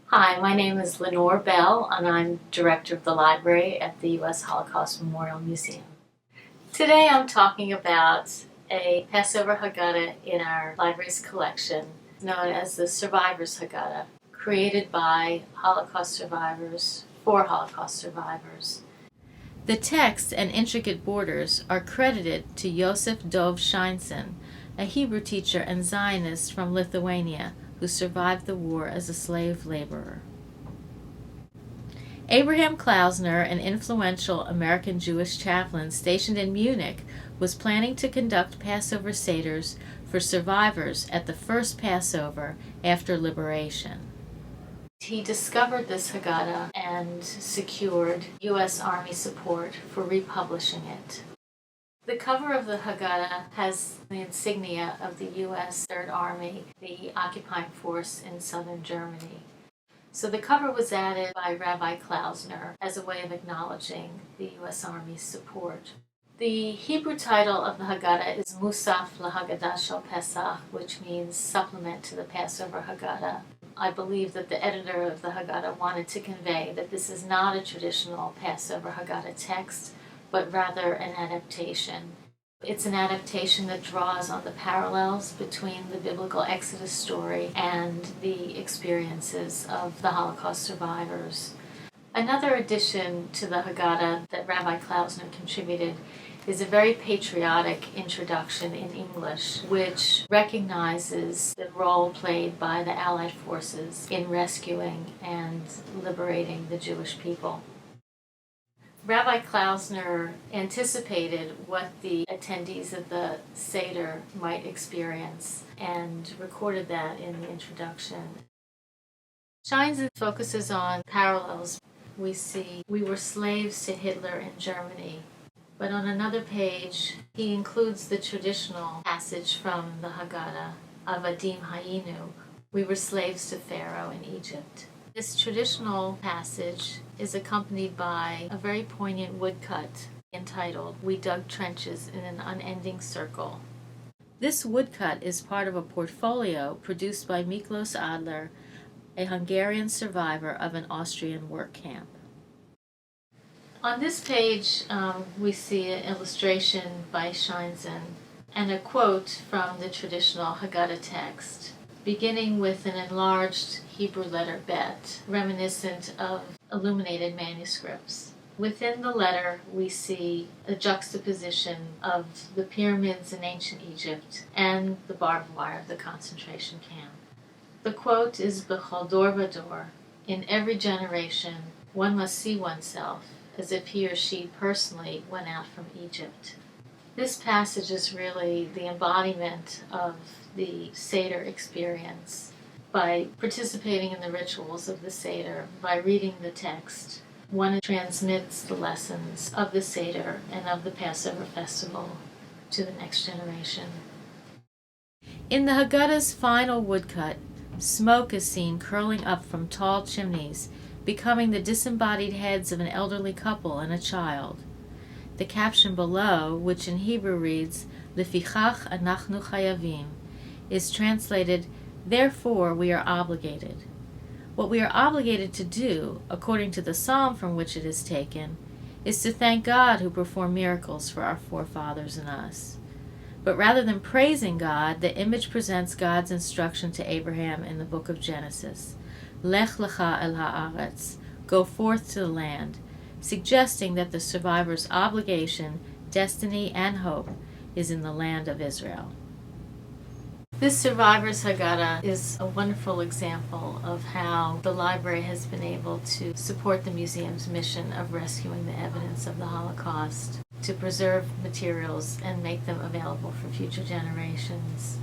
Hi, my name is Lenore Bell, and I'm Director of the Library at the U.S. Holocaust Memorial Museum. Today I'm talking about a Passover Haggadah in our library's collection known as the Survivors Haggadah, created by Holocaust survivors for Holocaust survivors. The text and intricate borders are credited to Yosef Dov Scheinson, a Hebrew teacher and Zionist from Lithuania who survived the war as a slave laborer. Abraham Klausner, an influential American Jewish chaplain stationed in Munich, was planning to conduct Passover Seders for survivors at the first Passover after liberation. He discovered this Haggadah and secured U.S. Army support for republishing it. The cover of the Haggadah has the insignia of the U.S. Third Army, the occupying force in southern Germany. So the cover was added by Rabbi Klausner as a way of acknowledging the U.S. Army's support. The Hebrew title of the Haggadah is Musaf LaHaggadah Shel Pesach, which means supplement to the Passover Haggadah. I believe that the editor of the Haggadah wanted to convey that this is not a traditional Passover Haggadah text, but rather an adaptation. It's an adaptation that draws on the parallels between the biblical Exodus story and the experiences of the Holocaust survivors. Another addition to the Haggadah that Rabbi Klausner contributed is a very patriotic introduction in English, which recognizes the role played by the Allied forces in rescuing and liberating the Jewish people. Rabbi Klausner anticipated what the attendees of the Seder might experience and recorded that in the introduction. Scheinson focuses on parallels. We see we were slaves to Hitler in Germany, but on another page he includes the traditional passage from the Haggadah, Avadim Hayinu, we were slaves to Pharaoh in Egypt. This traditional passage is accompanied by a very poignant woodcut entitled, We Dug Trenches in an Unending Circle. This woodcut is part of a portfolio produced by Miklos Adler, a Hungarian survivor of an Austrian work camp. On this page, we see an illustration by Scheinson and a quote from the traditional Haggadah text, beginning with an enlarged Hebrew letter Bet, reminiscent of illuminated manuscripts. Within the letter, we see a juxtaposition of the pyramids in ancient Egypt and the barbed wire of the concentration camp. The quote is B'chol dor v'dor, in every generation, one must see oneself as if he or she personally went out from Egypt. This passage is really the embodiment of the Seder experience. By participating in the rituals of the Seder, by reading the text, one transmits the lessons of the Seder and of the Passover festival to the next generation. In the Haggadah's final woodcut, smoke is seen curling up from tall chimneys, becoming the disembodied heads of an elderly couple and a child. The caption below, which in Hebrew reads, Lefichach anachnu chayavim, is translated, Therefore we are obligated. What we are obligated to do, according to the psalm from which it is taken, is to thank God who performed miracles for our forefathers and us. But rather than praising God, the image presents God's instruction to Abraham in the book of Genesis, Lech lecha el haaretz, go forth to the land, suggesting that the survivor's obligation, destiny, and hope is in the land of Israel. This Survivors Haggadah is a wonderful example of how the library has been able to support the museum's mission of rescuing the evidence of the Holocaust, to preserve materials and make them available for future generations.